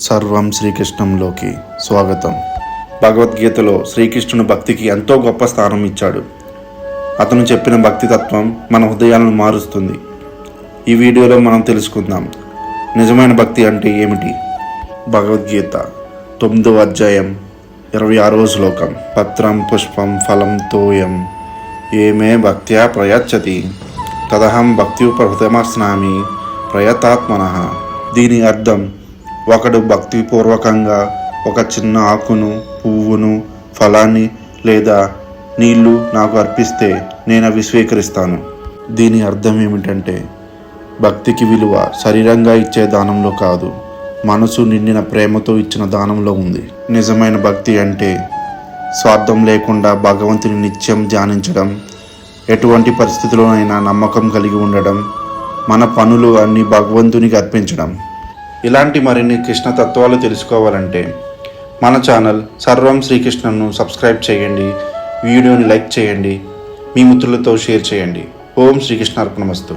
సర్వం శ్రీకృష్ణంలోకి స్వాగతం. భగవద్గీతలో శ్రీకృష్ణుని భక్తికి ఎంతో గొప్ప స్థానం ఇచ్చాడు. అతను చెప్పిన భక్తి తత్వం మన హృదయాలను మారుస్తుంది. ఈ వీడియోలో మనం తెలుసుకుందాం నిజమైన భక్తి అంటే ఏమిటి. భగవద్గీత 9వ అధ్యాయం 26వ శ్లోకం. పత్రం పుష్పం ఫలం తోయం ఏమే భక్త్యా ప్రయచ్చతి తదహం భక్త్యుపహృతమస్నామి ప్రయతాత్మనః. దీని అర్థం, ఒకడు భక్తిపూర్వకంగా ఒక చిన్న ఆకును, పువ్వును, ఫలాన్ని లేదా నీళ్లు నాకు అర్పిస్తే నేను అవి స్వీకరిస్తాను. దీని అర్థం ఏమిటంటే, భక్తికి విలువ శరీరంగా ఇచ్చే దానంలో కాదు, మనసు నిండిన ప్రేమతో ఇచ్చిన దానంలో ఉంది. నిజమైన భక్తి అంటే స్వార్థం లేకుండా భగవంతుని నిత్యం ధ్యానించడం, ఎటువంటి పరిస్థితిలోనైనా నమ్మకం కలిగి ఉండడం, మన పనులు అన్నీ భగవంతునికి అర్పించడం. ఇలాంటి మరిన్ని కృష్ణ తత్వాలు తెలుసుకోవాలంటే మన ఛానల్ సర్వం శ్రీకృష్ణను సబ్స్క్రైబ్ చేయండి, వీడియోని లైక్ చేయండి, మీ మిత్రులతో షేర్ చేయండి. ఓం శ్రీకృష్ణ అర్పణమస్తు.